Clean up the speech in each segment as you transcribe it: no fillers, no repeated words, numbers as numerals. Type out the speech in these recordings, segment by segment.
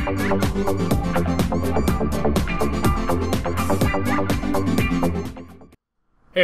Hey,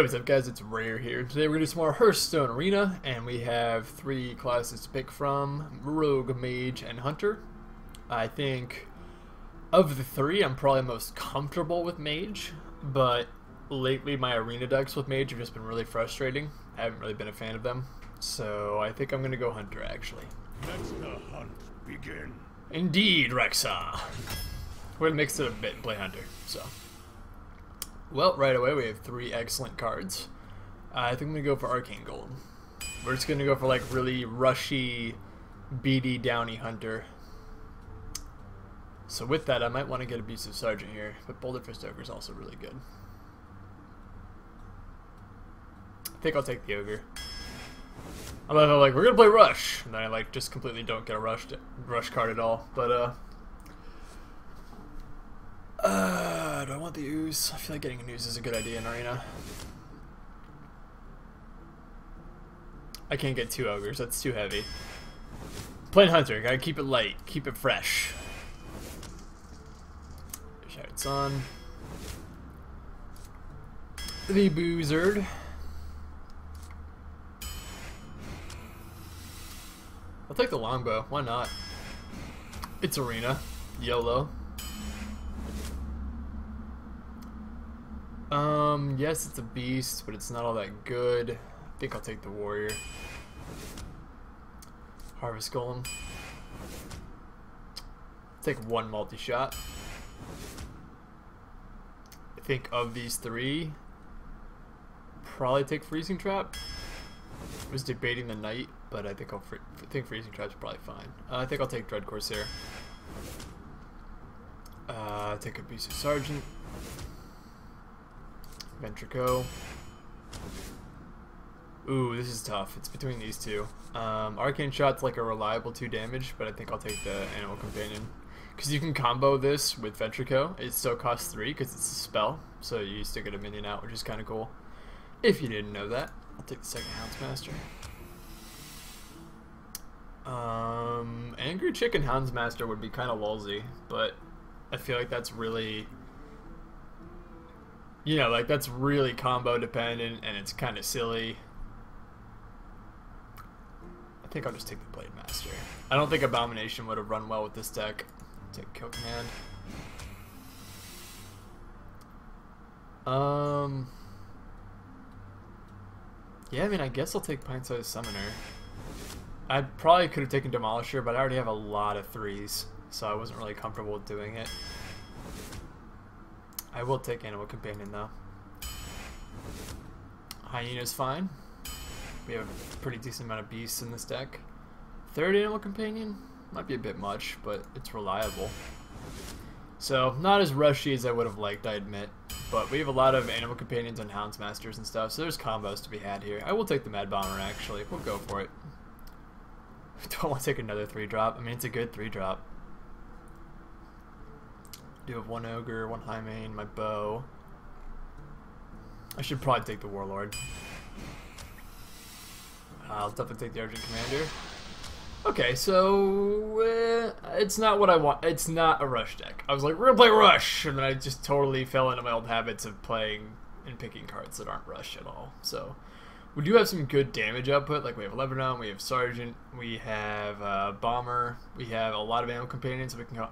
what's up guys, it's Rare here. Today we're going to do some more Hearthstone Arena, and we have 3 classes to pick from: Rogue, Mage, and Hunter. I think of the 3, I'm probably most comfortable with Mage, but lately my Arena decks with Mage have just been really frustrating. I haven't really been a fan of them, so I think I'm going to go Hunter actually. Let the hunt begin. Indeed, Rexa. We're going to mix it a bit and play Hunter, so... Well, right away we have 3 excellent cards. I think I'm going to go for Arcane Gold. We're just going to go for like really rushy, beady, downy Hunter. So with that, I might want to get Abusive Sergeant here, but Boulder Fist Ogre is also really good. I think I'll take the Ogre. I'm like, we're going to play Rush, and then I like just completely don't get a rush card at all. But do I want the Ooze? I feel like getting an Ooze is a good idea in Arena. I can't get 2 Ogres, that's too heavy. Playing Hunter, gotta keep it light, keep it fresh. Shouts on. The Boozard. I'll take the Longbow, why not? It's Arena. YOLO. Yes, it's a beast, but it's not all that good. I think I'll take the Warrior. Harvest Golem. Take 1 multi-shot. I think of these 3, probably take Freezing Trap. I was debating the Knight, but I think think Freezing Trap's probably fine. I think I'll take Dread Corsair. Take Abusive Sergeant. Ventrico. Ooh, this is tough. It's between these 2. Arcane Shot's like a reliable 2 damage, but I think I'll take the Animal Companion. Because you can combo this with Ventrico. It still costs 3 because it's a spell, so you still get a minion out, which is kind of cool. If you didn't know that. I'll take the second Houndsmaster. Angry Chicken Houndsmaster would be kind of lolzy, but I feel like that's really... You know, like that's really combo dependent and it's kind of silly. I think I'll just take the Blade Master. I don't think Abomination would have run well with this deck. Take Kill Command. Yeah, I mean, I guess I'll take Pint-Sized Summoner. I probably could have taken Demolisher, but I already have a lot of 3s, so I wasn't really comfortable with doing it. I will take Animal Companion though. Hyena's fine. We have a pretty decent amount of beasts in this deck. 3rd Animal Companion might be a bit much, but it's reliable. So not as rushy as I would have liked, I admit. But we have a lot of Animal Companions and Houndsmasters and stuff, so there's combos to be had here. I will take the Mad Bomber actually. We'll go for it. Don't want to take another 3-drop. I mean, it's a good 3-drop. Do have 1 Ogre, 1 High Main, my bow. I should probably take the Warlord. I'll definitely take the Argent Commander. Okay, so it's not what I want. It's not a Rush deck. I was like, we're gonna play Rush, and then I just totally fell into my old habits of playing and picking cards that aren't Rush at all. So we do have some good damage output. Like we have Lebanon, we have Sergeant, we have Bomber, we have a lot of Animal Companions, so we can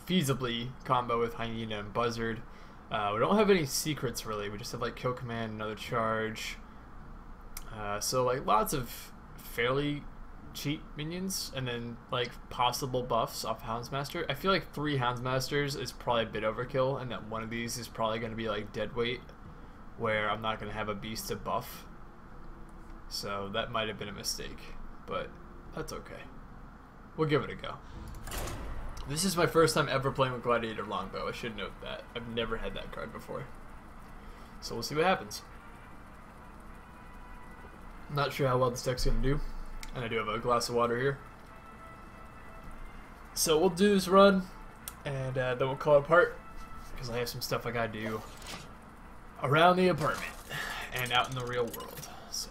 feasibly combo with Hyena and Buzzard. We don't have any secrets really. We just have like Kill Command, another charge. So like lots of fairly cheap minions, and then like possible buffs off Houndsmaster. I feel like 3 Houndsmasters is probably a bit overkill, and that one of these is probably going to be like dead weight, where I'm not going to have a beast to buff. So that might have been a mistake, but that's okay. We'll give it a go. This is my first time ever playing with Gladiator Longbow. I should note that. I've never had that card before. So we'll see what happens. I'm not sure how well this deck's going to do. And I do have a glass of water here. So we'll do this run, and then we'll call it apart, because I have some stuff I got to do around the apartment and out in the real world. So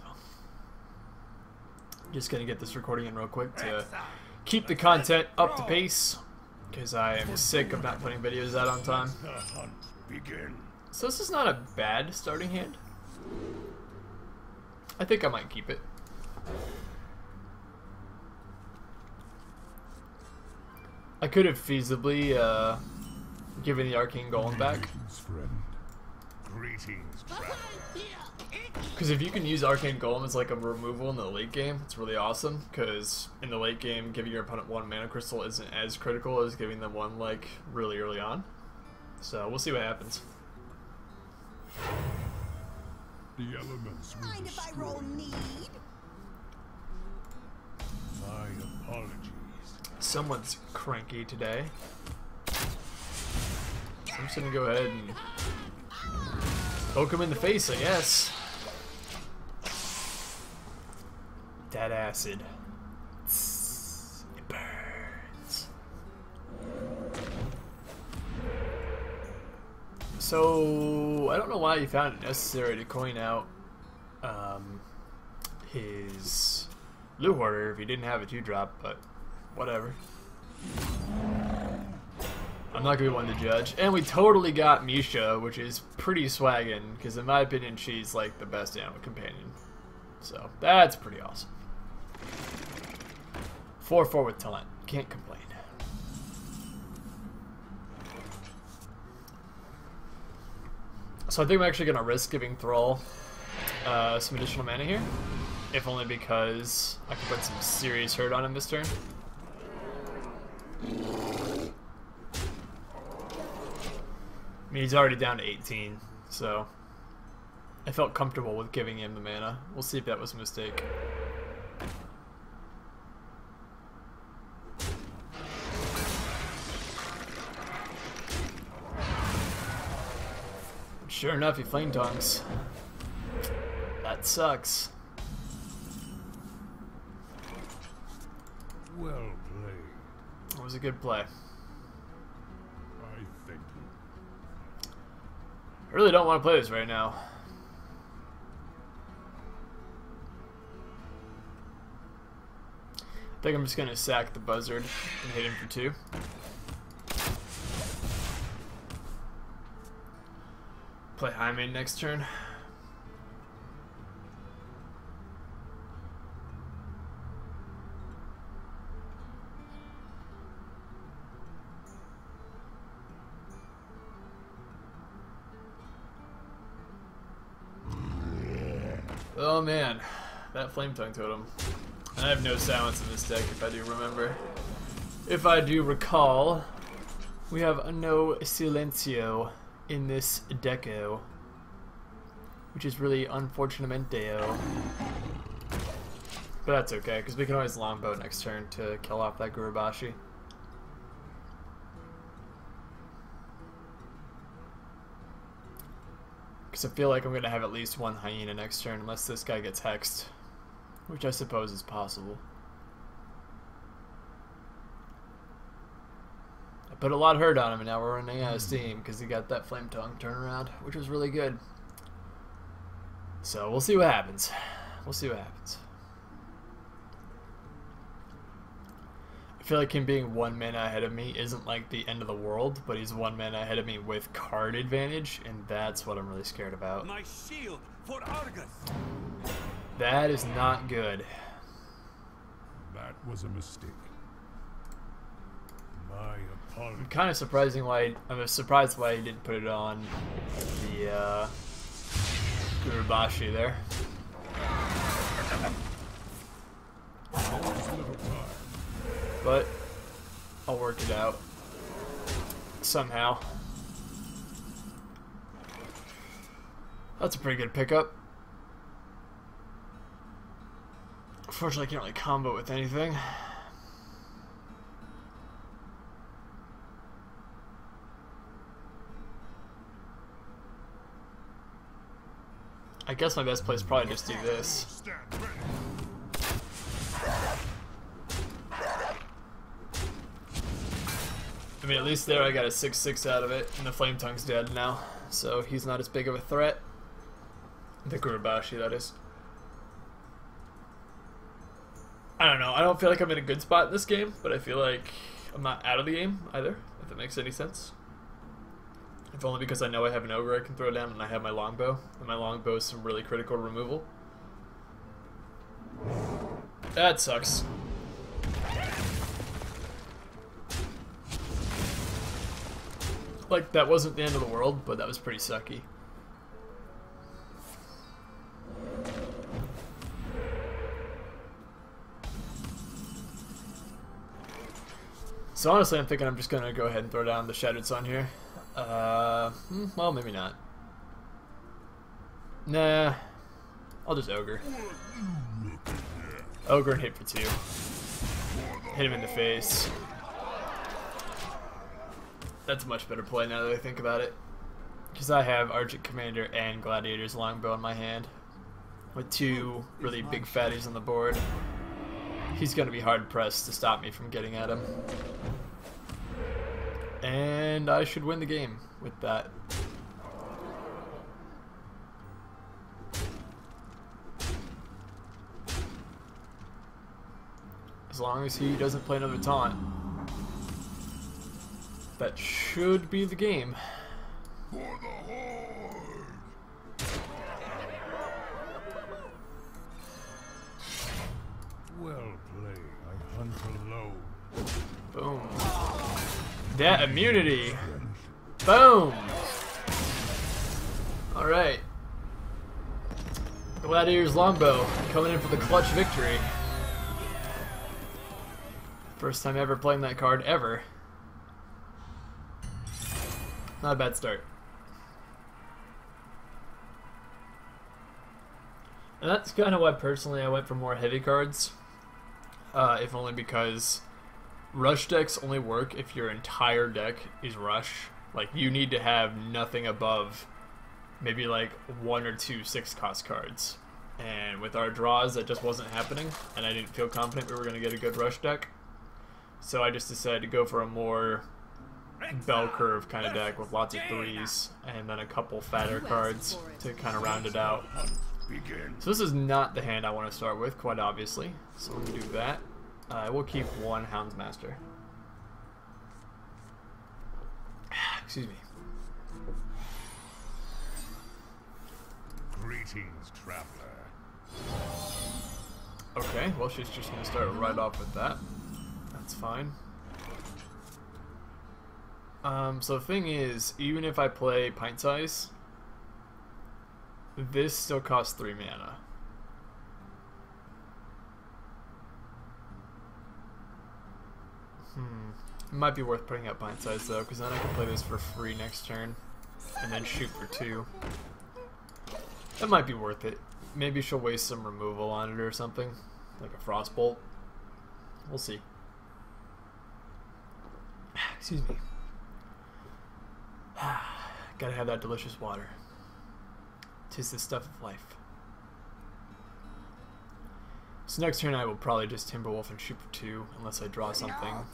just going to get this recording in real quick to keep the content up to pace. because I am sick of not putting videos out on time. The hunt begin. So this is not a bad starting hand. I think I might keep it. I could have feasibly given the Arcane Golem back. Greetings, friend. Greetings, traveler. Because if you can use Arcane Golem as like a removal in the late game, it's really awesome. Because in the late game, giving your opponent one mana crystal isn't as critical as giving them one like really early on. So we'll see what happens. The elements will Mind if I destroy roll you. need? My apologies. Someone's cranky today. So I'm just gonna go ahead and poke him in the face, I guess. That acid. It burns. So I don't know why he found it necessary to coin out his loot hoarder if he didn't have a 2-drop, but whatever. I'm not gonna be one to judge. And we totally got Misha, which is pretty swaggin', because in my opinion she's like the best animal companion. So that's pretty awesome. 4/4 with talent. Can't complain. So I think I'm actually gonna risk giving Thrall some additional mana here. If only because I can put some serious hurt on him this turn. I mean, he's already down to 18, so I felt comfortable with giving him the mana. We'll see if that was a mistake. Sure enough, he flame tongues. That sucks. Well played. That was a good play. I thank you. I really don't want to play this right now. I think I'm just going to sack the buzzard and hit him for 2. Play high main next turn. Oh man, that flame tongue totem. And I have no silence in this deck if I do remember. If I do recall, we have a no silencio in this deco, which is really unfortunatamente. But that's okay, because we can always longbow next turn to kill off that Gurubashi. Because I feel like I'm going to have at least one hyena next turn, unless this guy gets hexed, which I suppose is possible. I put a lot of hurt on him, and now we're running out of steam because he got that flame tongue turnaround, which was really good. So we'll see what happens. We'll see what happens. I feel like him being 1 mana ahead of me isn't like the end of the world, but he's 1 mana ahead of me with card advantage, and that's what I'm really scared about. My shield for Argus. That is not good. That was a mistake. My apologies. I'm kind of surprised why he didn't put it on the Gurubashi there. Always little time. But I'll work it out somehow. That's a pretty good pickup. Unfortunately, I can't really combo with anything. I guess my best play is probably just do this. Stand ready. I mean, at least there I got a 6/6 out of it, and the Flame Tongue's dead now, so he's not as big of a threat. The Gurubashi, that is. I don't know, I don't feel like I'm in a good spot in this game, but I feel like I'm not out of the game either, if it makes any sense. If only because I know I have an ogre I can throw down and I have my longbow. And my longbow is some really critical removal. That sucks. Like, that wasn't the end of the world, but that was pretty sucky. So honestly, I'm thinking I'm just gonna go ahead and throw down the Shattered Sun here. Well, maybe not. Nah, I'll just ogre. Ogre and hit for 2. Hit him in the face. That's a much better play now that I think about it. Because I have Argent Commander and Gladiator's Longbow in my hand. With 2 really big fatties on the board. He's going to be hard pressed to stop me from getting at him. And I should win the game with that. As long as he doesn't play another taunt. That should be the game. For the Horde. Well played. I hunt alone. Boom. That immunity. Boom. Alright. Gladiator's Longbow coming in for the clutch victory. First time ever playing that card ever. Not a bad start. And that's kind of why personally I went for more heavy cards. If only because rush decks only work if your entire deck is rush. Like, you need to have nothing above maybe like 1 or 2 6-cost cards. And with our draws, that just wasn't happening, and I didn't feel confident we were going to get a good rush deck. So I just decided to go for a more bell curve kind of deck with lots of 3s and then a couple fatter cards to kind of round it out. So this is not the hand I want to start with, quite obviously. So I'm going to do that. I will keep 1 Houndsmaster. Excuse me. Greetings, traveler. Okay, well, she's just going to start right off with that. That's fine. So the thing is, even if I play Pint Size, this still costs 3 mana. It might be worth putting out Pint Size though, because then I can play this for free next turn, and then shoot for 2. That might be worth it. Maybe she'll waste some removal on it or something, like a Frostbolt. We'll see. Excuse me. Gotta have that delicious water. 'Tis the stuff of life. So next turn I will probably just Timberwolf and shoot for 2, unless I draw something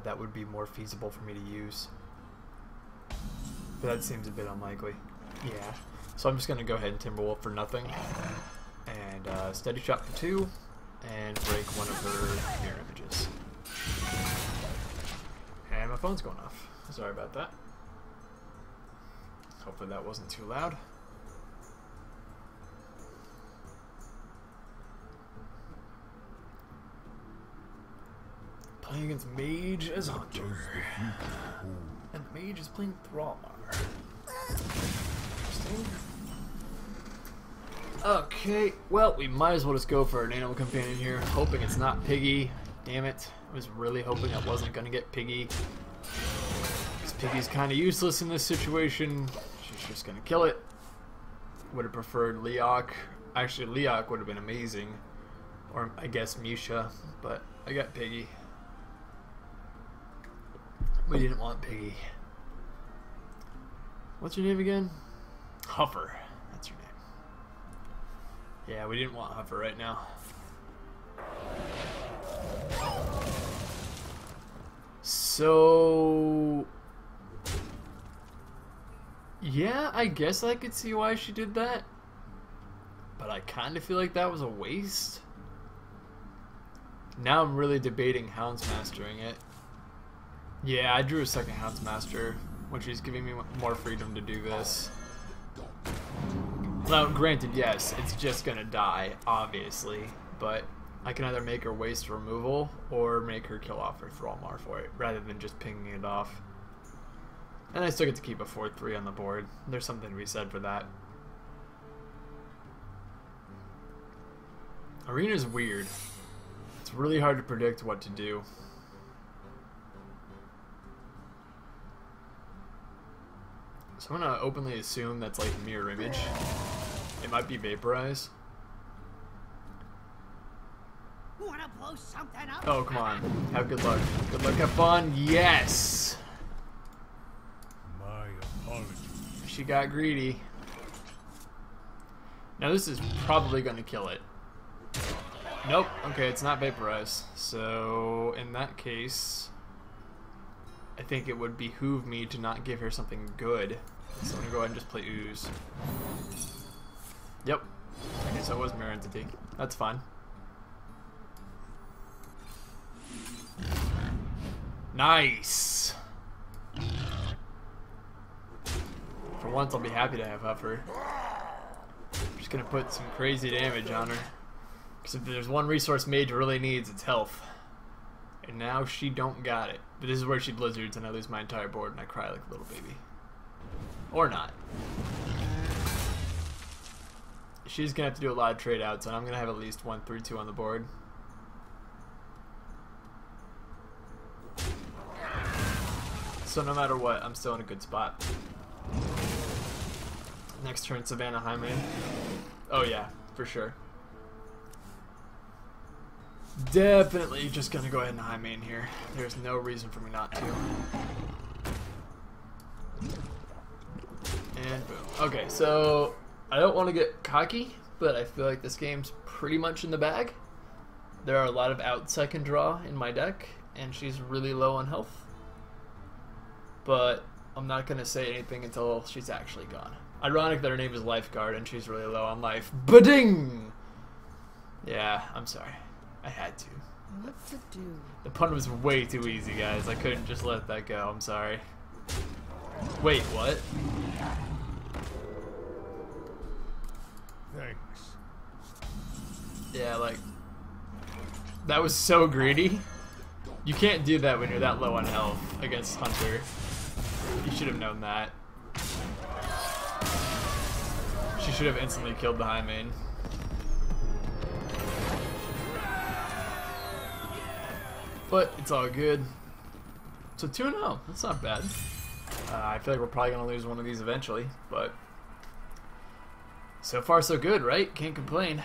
that would be more feasible for me to use. But that seems a bit unlikely. Yeah. So I'm just gonna go ahead and Timberwolf for nothing, and steady shot for 2, and break one of her mirror images. And my phone's going off. Sorry about that. Hopefully that wasn't too loud. Playing against Mage as Hunter. And the Mage is playing Rawr. Interesting. Okay, well, we might as well just go for an Animal Companion here, hoping it's not Piggy. Damn it. I was really hoping I wasn't going to get Piggy. Because Piggy's kind of useless in this situation. She's just going to kill it. Would have preferred Leok. Actually, Leok would have been amazing. Or, I guess, Misha. But I got Piggy. We didn't want Piggy. What's your name again? Huffer. That's your name. Yeah, we didn't want Huffer right now. So... yeah, I guess I could see why she did that. But I kind of feel like that was a waste. Now I'm really debating Houndsmastering it. Yeah, I drew a second Houndsmaster, which is giving me more freedom to do this. Now, granted, yes, it's just gonna die, obviously, but I can either make her waste removal or make her kill off her Thrallmar for it, rather than just pinging it off. And I still get to keep a 4/3 on the board. There's something to be said for that. Arena's weird. It's really hard to predict what to do. So I'm gonna openly assume that's like mirror image. It might be vaporize. Wanna blow something up? Oh, come on. Have good luck. Good luck, have fun. Yes! My apologies. She got greedy. Now this is probably gonna kill it. Nope. Okay, it's not vaporize. So in that case, I think it would behoove me to not give her something good. So I'm gonna go ahead and just play Ooze. Yep. Okay, so it was Mirror Entity. That's fine. Nice! For once, I'll be happy to have Huffer. I'm just gonna put some crazy damage on her. Because if there's one resource Mage really needs, it's health. And now she don't got it. But this is where she blizzards and I lose my entire board and I cry like a little baby. Or not. She's gonna have to do a lot of trade outs and I'm gonna have at least 1 3-2 on the board. So no matter what, I'm still in a good spot. Next turn, Savannah Highmane. Oh yeah, for sure. Definitely just gonna go ahead and Highmane here. There's no reason for me not to. And boom. Okay, so I don't want to get cocky, but I feel like this game's pretty much in the bag. There are a lot of outs I can draw in my deck, and she's really low on health. But I'm not going to say anything until she's actually gone. Ironic that her name is Lifeguard and she's really low on life. Ba-ding! Yeah, I'm sorry. I had to. What to do? The pun was way too easy, guys. I couldn't just let that go. I'm sorry. Wait, what? Thanks. Yeah, like... That was so greedy. You can't do that when you're that low on health against Hunter. You should have known that. She should have instantly killed the Highmane. But it's all good. So 2-0. That's not bad. I feel like we're probably going to lose one of these eventually. But so far so good, right? Can't complain.